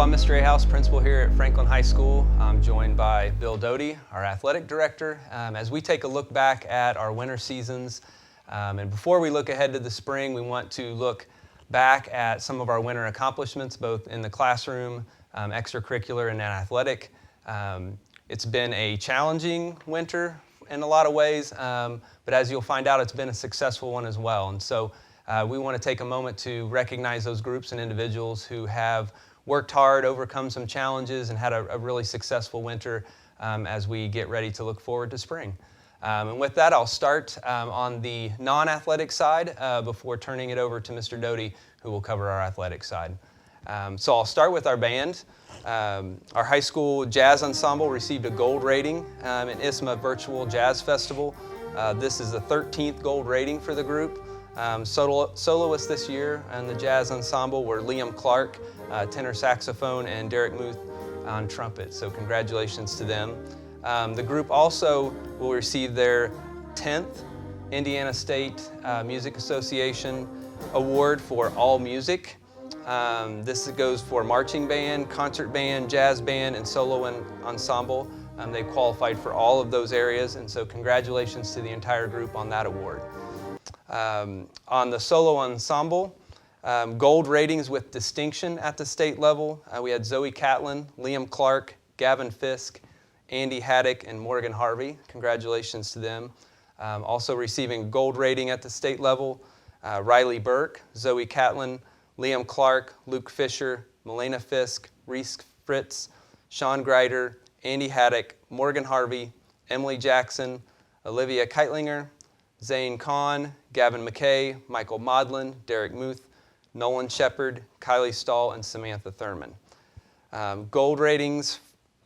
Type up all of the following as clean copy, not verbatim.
I'm Mr. Ahaus, principal here at Franklin High School. I'm joined by Bill Doty, our athletic director, as we take a look back at our winter seasons. And before we look ahead to the spring, we want to look back at some of our winter accomplishments, both in the classroom, extracurricular, and athletic. It's been a challenging winter in a lot of ways, but as you'll find out, it's been a successful one as well. And so we want to take a moment to recognize those groups and individuals who have worked hard, overcome some challenges, and had a really successful winter as we get ready to look forward to spring. And with that, I'll start on the non-athletic side before turning it over to Mr. Doty, who will cover our athletic side. So I'll start with our band. Our high school jazz ensemble received a gold rating in ISMA Virtual Jazz Festival. This is the 13th gold rating for the group. Soloists this year in the jazz ensemble were Liam Clark, tenor saxophone, and Derek Muth on trumpet. So congratulations to them. The group also will receive their 10th Indiana State Music Association Award for All Music. This goes for marching band, concert band, jazz band, and solo ensemble. They qualified for all of those areas, and so congratulations to the entire group on that award. On the solo ensemble, gold ratings with distinction at the state level. We had Zoe Catlin, Liam Clark, Gavin Fisk, Andy Haddock, and Morgan Harvey. Congratulations to them. Also receiving gold rating at the state level, Riley Burke, Zoe Catlin, Liam Clark, Luke Fisher, Milena Fisk, Reese Fritz, Sean Greider, Andy Haddock, Morgan Harvey, Emily Jackson, Olivia Keitlinger, Zane Kahn, Gavin McKay, Michael Modlin, Derek Muth, Nolan Shepard, Kylie Stahl, and Samantha Thurman. Gold ratings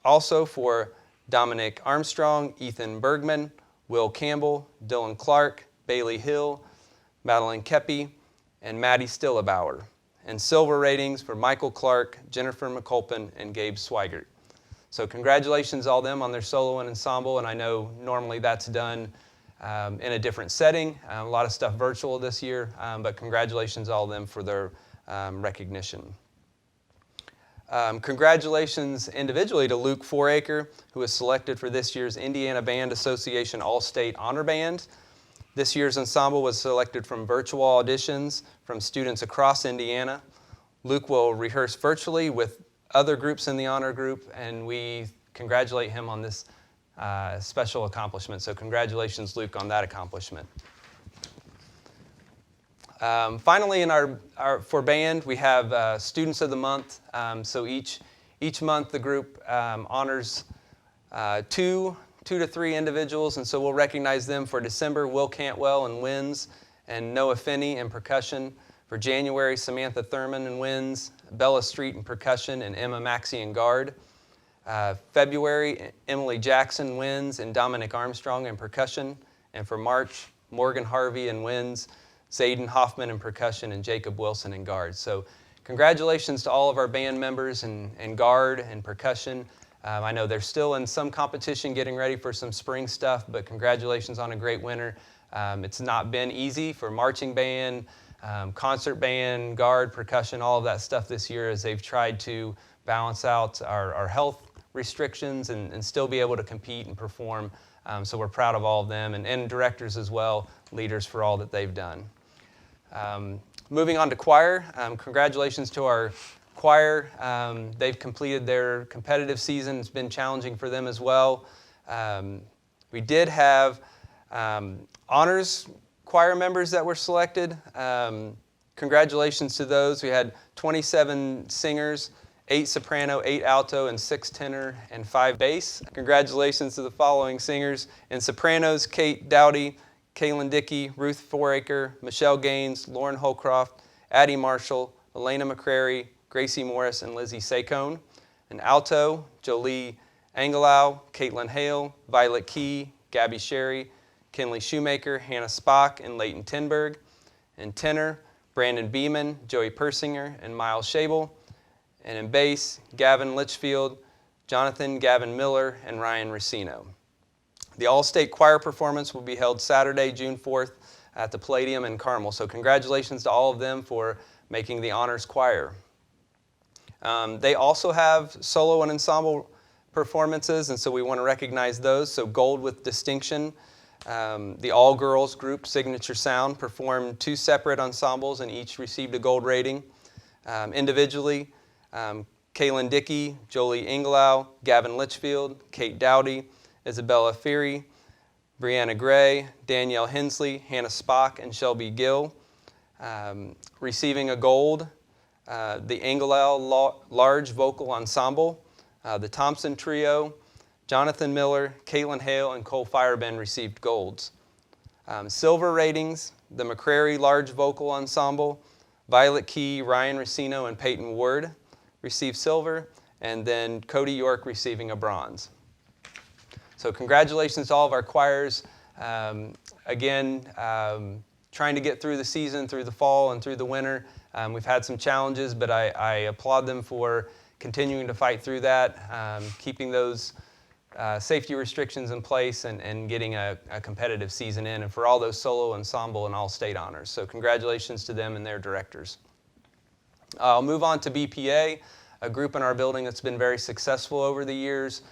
also for Dominic Armstrong, Ethan Bergman, Will Campbell, Dylan Clark, Bailey Hill, Madeline Kepi, and Maddie Stillebauer. And silver ratings for Michael Clark, Jennifer McCulpin, and Gabe Swigert. So congratulations all them on their solo and ensemble, and I know normally that's done in a different setting. A lot of stuff virtual this year, but congratulations all of them for their recognition. Congratulations individually to Luke Foraker, who was selected for this year's Indiana Band Association All-State Honor Band. This year's ensemble was selected from virtual auditions from students across Indiana. Luke will rehearse virtually with other groups in the honor group, and we congratulate him on this special accomplishment. So congratulations, Luke, on that accomplishment. Finally, in for band, we have Students of the Month. So each month, the group honors two to three individuals, and so we'll recognize them for December, Will Cantwell in winds, and Noah Finney in percussion. For January, Samantha Thurman in winds, Bella Street in percussion, and Emma Maxey in guard. February, Emily Jackson winds, and Dominic Armstrong in percussion. And for March, Morgan Harvey in winds, Zayden Hoffman in percussion, and Jacob Wilson in guard. So congratulations to all of our band members in guard and percussion. I know they're still in some competition getting ready for some spring stuff, but congratulations on a great winter. It's not been easy for marching band, concert band, guard, percussion, all of that stuff this year as they've tried to balance out our health restrictions and still be able to compete and perform. So we're proud of all of them, and directors as well, leaders for all that they've done. Moving on to choir, congratulations to our choir. They've completed their competitive season. It's been challenging for them as well. We did have honors choir members that were selected. Congratulations to those. We had 27 singers, 8 soprano, 8 alto, and 6 tenor, and 5 bass. Congratulations to the following singers. In sopranos, Kate Dowdy, Kaylin Dickey, Ruth Foraker, Michelle Gaines, Lauren Holcroft, Addie Marshall, Elena McCrary, Gracie Morris, and Lizzie Sacone. In alto, Jolie Angelau, Caitlin Hale, Violet Key, Gabby Sherry, Kinley Shoemaker, Hannah Spock, and Leighton Tinberg. In tenor, Brandon Beeman, Joey Persinger, and Miles Schabel. And in bass, Gavin Litchfield, Jonathan Gavin Miller, and Ryan Racino. The All-State Choir performance will be held Saturday, June 4th at the Palladium in Carmel. So congratulations to all of them for making the honors choir. They also have solo and ensemble performances, and so we want to recognize those. So gold with distinction. The all-girls group, Signature Sound, performed 2 separate ensembles and each received a gold rating. Individually, Kaylin Dickey, Jolie Inglau, Gavin Litchfield, Kate Dowdy, Isabella Feary, Brianna Gray, Danielle Hensley, Hannah Spock, and Shelby Gill. Receiving a gold, the Inglau Large Vocal Ensemble, the Thompson Trio, Jonathan Miller, Caitlin Hale, and Cole Firebend received golds. Silver ratings, the McCrary Large Vocal Ensemble, Violet Key, Ryan Racino, and Peyton Ward received silver, and then Cody York receiving a bronze. So congratulations to all of our choirs. Again, trying to get through the season, through the fall and through the winter. We've had some challenges, but I applaud them for continuing to fight through that, keeping those safety restrictions in place and getting a competitive season in, and for all those solo, ensemble, and all-state honors. So congratulations to them and their directors. I'll move on to BPA, a group in our building that's been very successful over the years.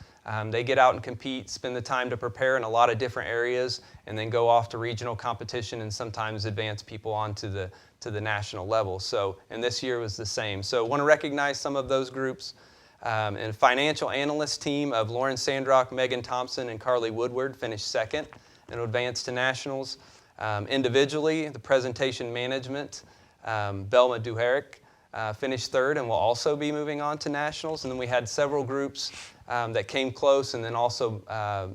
They get out and compete, spend the time to prepare in a lot of different areas, and then go off to regional competition and sometimes advance people on to the national level. So, and this year was the same. So I want to recognize some of those groups. And financial analyst team of Lauren Sandrock, Megan Thompson, and Carly Woodward finished second and advanced to nationals. Individually, the presentation management, Belma Duherick, finished third and will also be moving on to nationals. And then we had several groups that came close and then also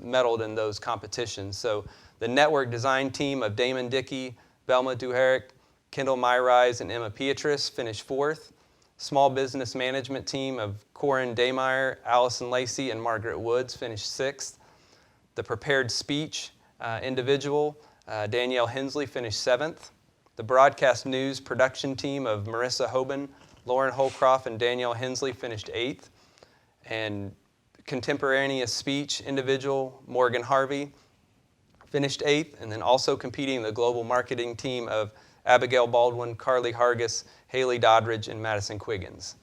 medaled in those competitions. So the network design team of Damon Dickey, Belma Duherick, Kendall Myrise, and Emma Beatrice finished fourth. Small business management team of Corin Daymeyer, Allison Lacey, and Margaret Woods finished sixth. The prepared speech individual, Danielle Hensley, finished seventh. The broadcast news production team of Marissa Hoban, Lauren Holcroft, and Danielle Hensley finished eighth. And contemporaneous speech individual, Morgan Harvey, finished eighth. And then also competing the global marketing team of Abigail Baldwin, Carly Hargis, Haley Doddridge, and Madison Quiggins.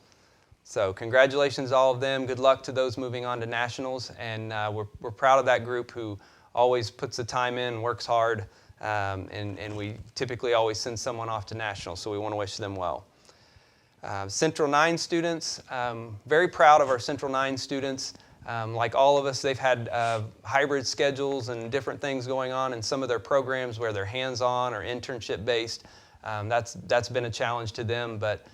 So congratulations to all of them. Good luck to those moving on to nationals. And we're proud of that group who always puts the time in, works hard, and we typically always send someone off to nationals, so we want to wish them well. Central 9 students, very proud of our Central 9 students. Like all of us, they've had hybrid schedules and different things going on in some of their programs where they're hands-on or internship-based. That's been a challenge to them, but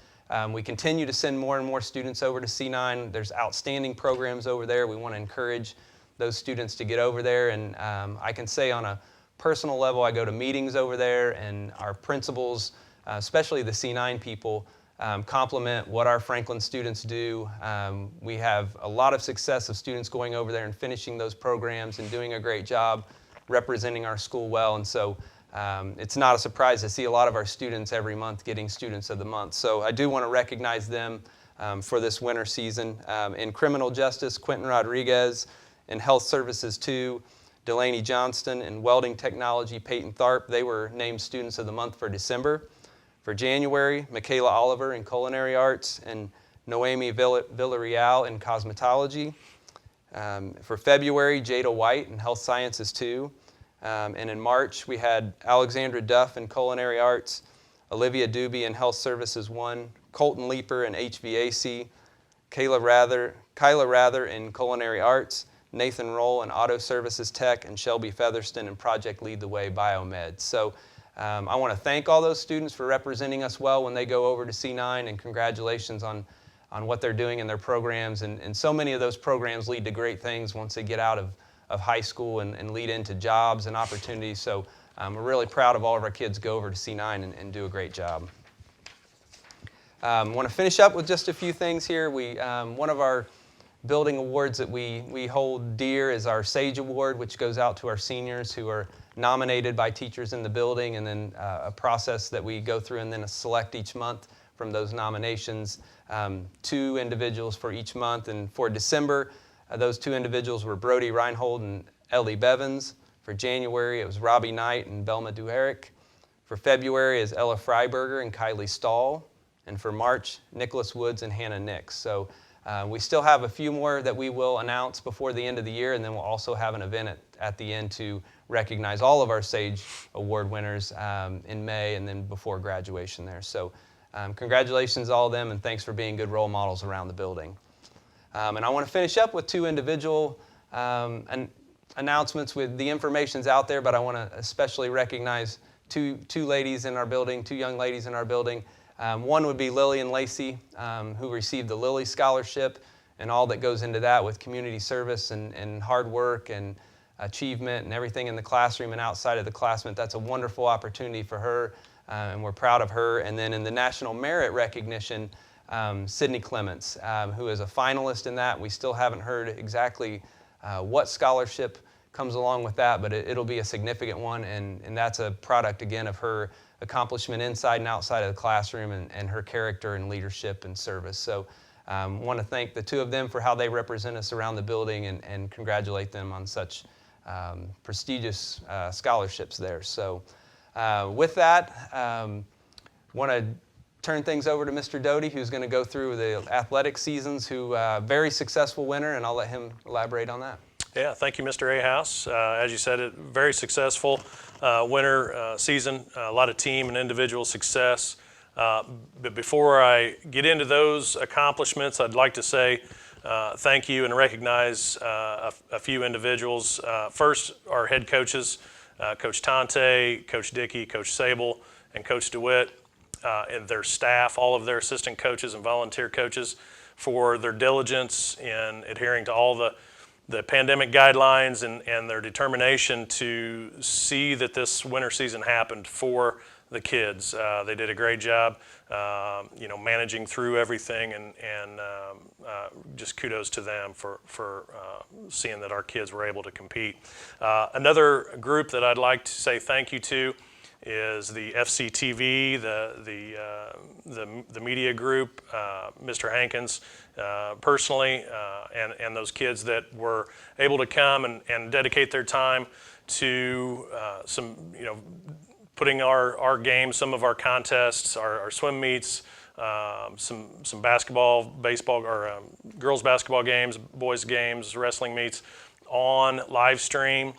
we continue to send more and more students over to C9. There's outstanding programs over there. We want to encourage those students to get over there, and I can say on a personal level, I go to meetings over there, and our principals, especially the C9 people, compliment what our Franklin students do. We have a lot of success of students going over there and finishing those programs and doing a great job representing our school well. And so it's not a surprise to see a lot of our students every month getting Students of the Month. So I do want to recognize them for this winter season. In criminal justice, Quentin Rodriguez. In health services, too, Delaney Johnston. In welding technology, Peyton Tharp. They were named Students of the Month for December. For January, Michaela Oliver in culinary arts and Noemi Villarreal in cosmetology. For February, Jada White in health sciences 2. And in March, we had Alexandra Duff in culinary arts, Olivia Doobie in health services 1, Colton Leeper in HVAC, Kyla Rather in culinary arts, Nathan Roll in auto services tech, and Shelby Featherston in Project Lead the Way Biomed. So I want to thank all those students for representing us well when they go over to C9, and congratulations on what they're doing in their programs. And so many of those programs lead to great things once they get out of high school and lead into jobs and opportunities. So we're really proud of all of our kids go over to C9 and do a great job. I want to finish up with just a few things here. One of our building awards that we hold dear is our SAGE Award, which goes out to our seniors who are nominated by teachers in the building, and then a process that we go through and then select each month from those nominations, 2 individuals for each month. And for December, those 2 individuals were Brody Reinhold and Ellie Bevins. For January, it was Robbie Knight and Belma Duherick. For February is Ella Freiberger and Kylie Stahl. And for March, Nicholas Woods and Hannah Nix. So we still have a few more that we will announce before the end of the year, and then we'll also have an event at the end to recognize all of our SAGE Award winners in May and then before graduation there. So congratulations to all of them, and thanks for being good role models around the building. And I want to finish up with 2 individual announcements. With the information's out there, but I want to especially recognize two ladies in our building, 2 young ladies in our building. One would be Lilly and Lacey, who received the Lilly Scholarship, and all that goes into that with community service and hard work and achievement and everything in the classroom and outside of the classroom. That's a wonderful opportunity for her, and we're proud of her. And then in the National Merit Recognition, Sydney Clements, who is a finalist in that. We still haven't heard exactly what scholarship comes along with that, but it'll be a significant one, and that's a product, again, of her accomplishment inside and outside of the classroom and her character and leadership and service. So I want to thank the 2 of them for how they represent us around the building and congratulate them on such prestigious scholarships there. So with that, want to turn things over to Mr. Doty, who's going to go through the athletic seasons, very successful winner, and I'll let him elaborate on that. Yeah, thank you, Mr. Ahaus. As you said, very successful winter season, a lot of team and individual success. But before I get into those accomplishments, I'd like to say thank you and recognize a few individuals. First, our head coaches, Coach Tante, Coach Dickey, Coach Sable, and Coach DeWitt, and their staff, all of their assistant coaches and volunteer coaches, for their diligence in adhering to all the pandemic guidelines and their determination to see that this winter season happened for the kids. They did a great job, managing through everything, and just kudos to them for seeing that our kids were able to compete. Another group that I'd like to say thank you to is the FCTV, the media group, Mr. Hankins, personally, and those kids that were able to come and dedicate their time to putting our games, some of our contests, our swim meets, some basketball, baseball, or girls basketball games, boys games, wrestling meets on live stream.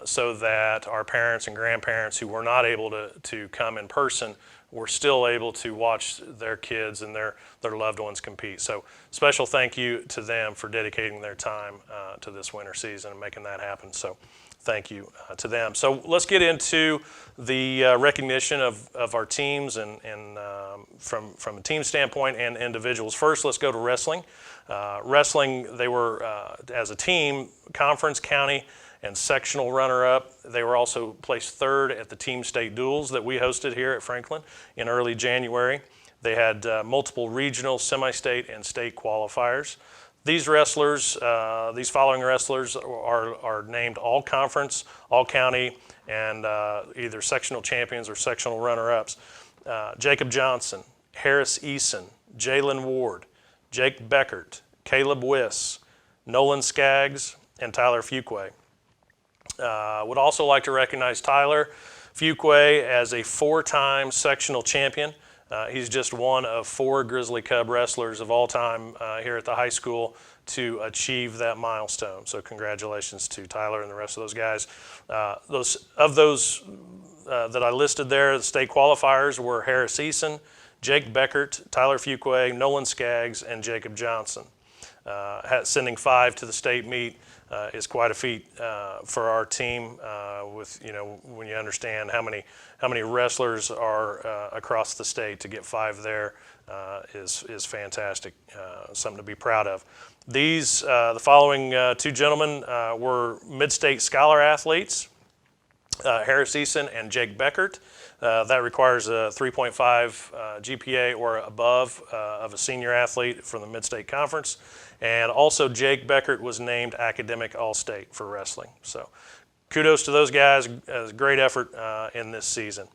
So that our parents and grandparents who were not able to come in person were still able to watch their kids and their loved ones compete. So special thank you to them for dedicating their time to this winter season and making that happen. So thank you to them. So let's get into the recognition of our teams and from a team standpoint and individuals. First, let's go to wrestling. Wrestling, they were, as a team, conference, county, and sectional runner-up. They were also placed 3rd at the team state duels that we hosted here at Franklin in early January. They had multiple regional, semi-state, and state qualifiers. These wrestlers, these following wrestlers are named all conference, all county, and either sectional champions or sectional runner-ups. Jacob Johnson, Harris Eason, Jalen Ward, Jake Beckert, Caleb Wiss, Nolan Skaggs, and Tyler Fuquay. Would also like to recognize Tyler Fuquay as a 4-time sectional champion. He's just one of 4 Grizzly Cub wrestlers of all time here at the high school to achieve that milestone. So congratulations to Tyler and the rest of those guys. Those that I listed there, the state qualifiers were Harris Eason, Jake Beckert, Tyler Fuquay, Nolan Skaggs, and Jacob Johnson. Sending 5 to the state meet is quite a feat for our team. When you understand how many wrestlers are across the state, to get 5 there is fantastic. Something to be proud of. The following 2 gentlemen were mid-state scholar athletes, Harris Eason and Jake Beckert. That requires a 3.5 GPA or above of a senior athlete from the Mid-State Conference. And also Jake Beckert was named Academic All-State for wrestling. So kudos to those guys. Great effort in this season.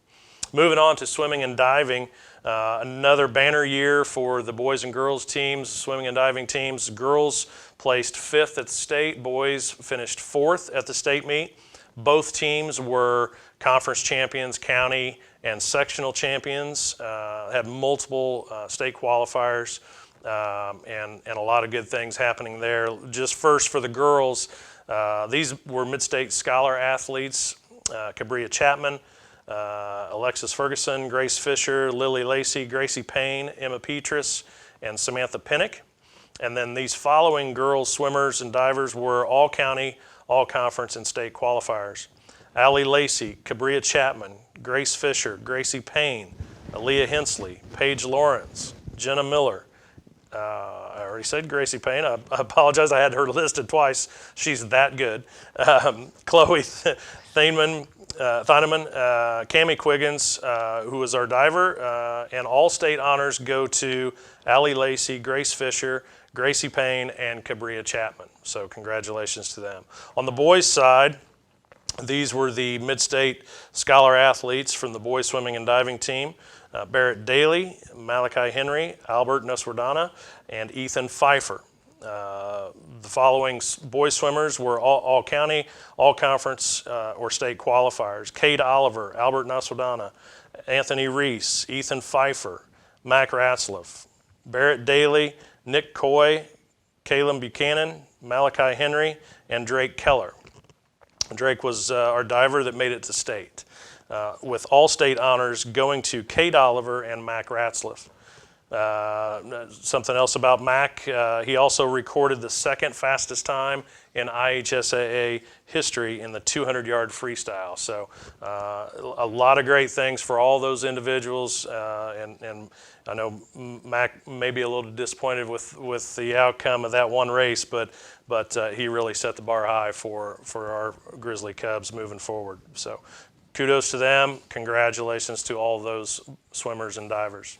Moving on to swimming and diving, another banner year for the boys and girls teams, swimming and diving teams. Girls placed 5th at the state. Boys finished 4th at the state meet. Both teams were conference champions, county and sectional champions, had multiple state qualifiers, and a lot of good things happening there. Just first for the girls, these were Mid-State Scholar athletes, Cabria Chapman, Alexis Ferguson, Grace Fisher, Lily Lacey, Gracie Payne, Emma Petrus, and Samantha Pinnock. And then these following girls swimmers and divers were all county, all conference, and state qualifiers. Allie Lacey, Cabria Chapman, Grace Fisher, Gracie Payne, Aaliyah Hensley, Paige Lawrence, Jenna Miller. I already said Gracie Payne. I apologize. I had her listed twice. She's that good. Chloe Thieneman, Cammie Quiggins, who was our diver, and all state honors go to Allie Lacey, Grace Fisher, Gracie Payne, and Cabria Chapman. So congratulations to them. On the boys' side, these were the Mid-State Scholar athletes from the boys swimming and diving team. Barrett Daly, Malachi Henry, Albert Noswardana, and Ethan Pfeiffer. The following boys swimmers were all county, all conference, or state qualifiers. Cade Oliver, Albert Noswardana, Anthony Reese, Ethan Pfeiffer, Mac Ratzlaff, Barrett Daly, Nick Coy, Caleb Buchanan, Malachi Henry, and Drake Keller. Drake was our diver that made it to state, with all state honors going to Cade Oliver and Mac Ratzlaff. Something else about Mac, he also recorded the second fastest time in IHSAA history in the 200-yard freestyle. So a lot of great things for all those individuals, and I know Mac may be a little disappointed with the outcome of that one race, but he really set the bar high for our Grizzly Cubs moving forward. So kudos to them. Congratulations to all those swimmers and divers.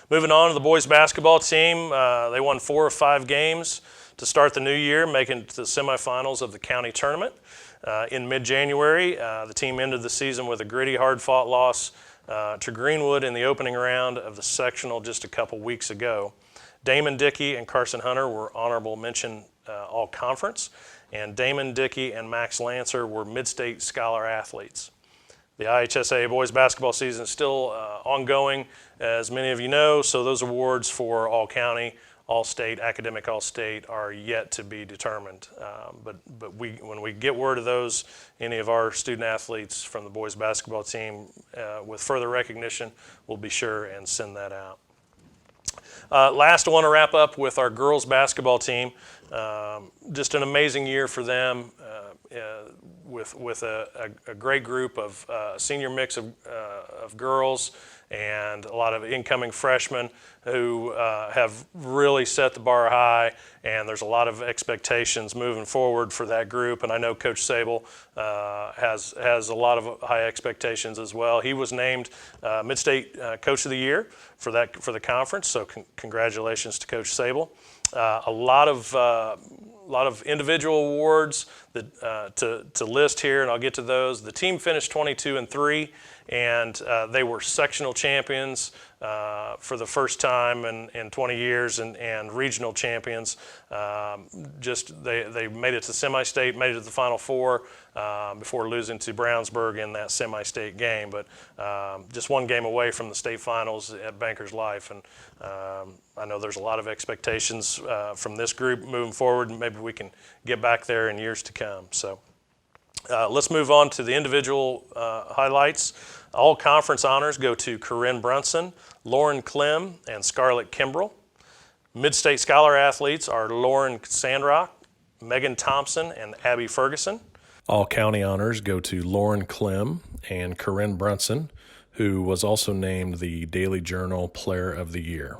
Moving on to the boys basketball team, they won 4 of 5 games to start the new year, making it to the semifinals of the county tournament. In mid-January, the team ended the season with a gritty, hard-fought loss to Greenwood in the opening round of the sectional just a couple weeks ago. Damon Dickey and Carson Hunter were honorable mention all-conference, and Damon Dickey and Max Lancer were Mid-State Scholar athletes. The IHSAA boys basketball season is still ongoing, as many of you know, so those awards for all county, all state, academic all state are yet to be determined. But when we get word of those, any of our student athletes from the boys basketball team with further recognition, we'll be sure and send that out. Last, I want to wrap up with our girls basketball team. Just an amazing year for them. With a great group of senior mix of girls and a lot of incoming freshmen who have really set the bar high, and there's a lot of expectations moving forward for that group. And I know Coach Sable has a lot of high expectations as well. He was named Mid-State Coach of the Year for the conference, so congratulations to Coach Sable. A lot of individual awards that to list here, and I'll get to those. The team finished 22-3, and they were sectional champions for the first time in 20 years, and regional champions. They made it to semi-state, made it to the Final Four before losing to Brownsburg in that semi-state game. But just one game away from the state finals at Bankers Life, and I know there's a lot of expectations from this group moving forward, and maybe we can get back there in years to come. So let's move on to the individual highlights. All conference honors go to Corinne Brunson, Lauren Clem, and Scarlett Kimbrell. Mid-State Scholar athletes are Lauren Sandrock, Megan Thompson, and Abby Ferguson. All county honors go to Lauren Clem and Corinne Brunson, who was also named the Daily Journal Player of the Year.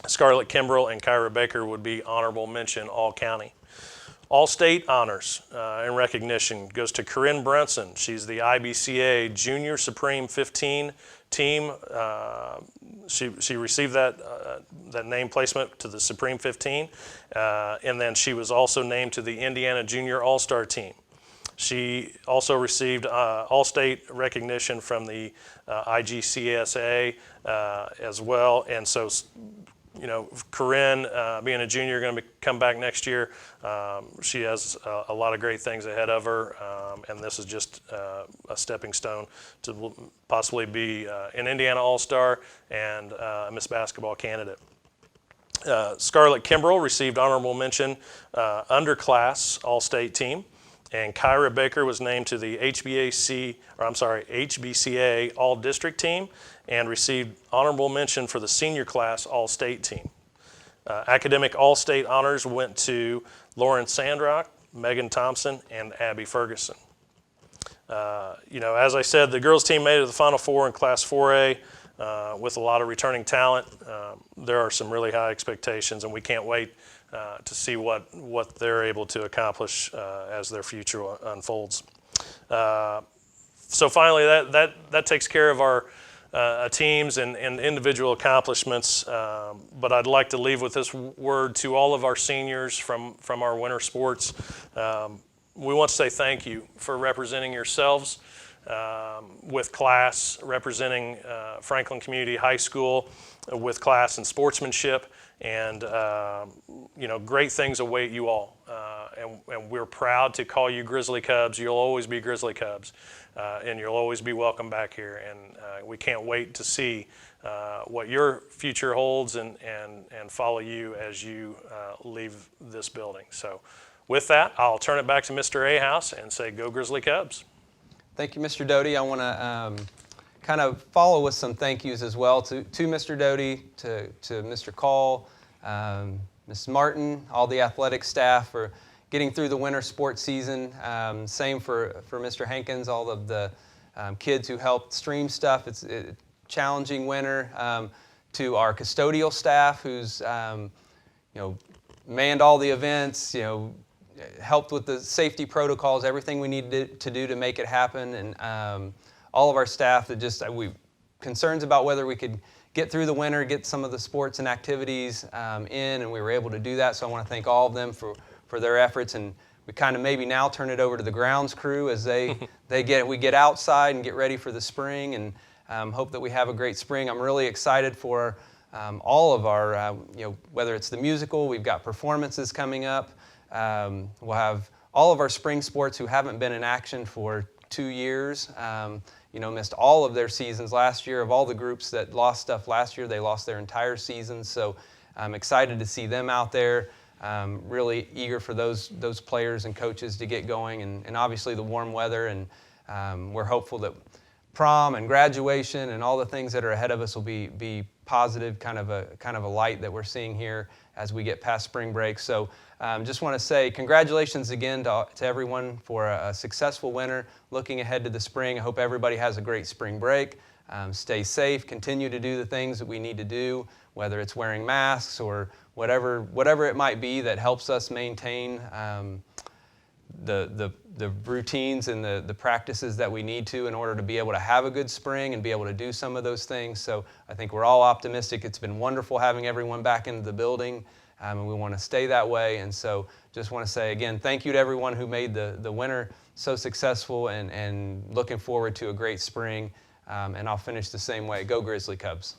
Scarlett Kimbrell and Kyra Baker would be honorable mention all county. All state honors and recognition goes to Corinne Brunson. She's the IBCA Junior Supreme 15 team. She received that name placement to the Supreme 15, and then she was also named to the Indiana Junior All-Star team. She also received all-state recognition from the IGCSA as well, and so Corinne, being a junior, going to come back next year. She has a lot of great things ahead of her, and this is just a stepping stone to possibly be an Indiana All-Star and a Miss Basketball candidate. Scarlett Kimbrell received honorable mention underclass All-State team, and Kyra Baker was named to the HBCA All-District team and received honorable mention for the senior class All-State team. Academic All-State honors went to Lauren Sandrock, Megan Thompson, and Abby Ferguson. As I said, the girls team made it to the Final Four in Class 4A with a lot of returning talent. There are some really high expectations, and we can't wait to see what they're able to accomplish as their future unfolds. So finally, that takes care of our teams and individual accomplishments. But I'd like to leave with this word to all of our seniors from our winter sports. We want to say thank you for representing yourselves with class, representing Franklin Community High School with class and sportsmanship. And great things await you all, and we're proud to call you Grizzly Cubs. You'll always be Grizzly Cubs, and you'll always be welcome back here. And we can't wait to see what your future holds and follow you as you leave this building. So with that, I'll turn it back to Mr. Ahaus and say, go Grizzly Cubs. Thank you, Mr. Doty. I want to kind of follow with some thank yous as well to Mr. Doty, to Mr. Call, Ms. Martin, all the athletic staff for getting through the winter sports season. Same for Mr. Hankins, all of the kids who helped stream stuff. It's a challenging winter. To our custodial staff who's manned all the events, helped with the safety protocols, everything we needed to do to make it happen, and all of our staff that we concerns about whether we could get through the winter, get some of the sports and activities in, and we were able to do that. So I want to thank all of them for their efforts, and we kind of maybe now turn it over to the grounds crew as we get outside and get ready for the spring, and hope that we have a great spring. I'm really excited for all of our, whether it's the musical, we've got performances coming up. We'll have all of our spring sports who haven't been in action for 2 years, missed all of their seasons last year. Of all the groups that lost stuff last year, they lost their entire season. So I'm excited to see them out there. Really eager for those players and coaches to get going, and obviously the warm weather. And we're hopeful that prom and graduation and all the things that are ahead of us will be positive, kind of a light that we're seeing here as we get past spring break. So just want to say congratulations again to everyone for a successful winter. Looking ahead to the spring, I hope everybody has a great spring break. Stay safe, continue to do the things that we need to do, whether it's wearing masks or whatever it might be that helps us maintain the routines and the practices that we need to in order to be able to have a good spring and be able to do some of those things. So I think we're all optimistic. It's been wonderful having everyone back into the building, and we want to stay that way. And so just want to say again, thank you to everyone who made the winter so successful, and looking forward to a great spring. And I'll finish the same way. Go Grizzly Cubs.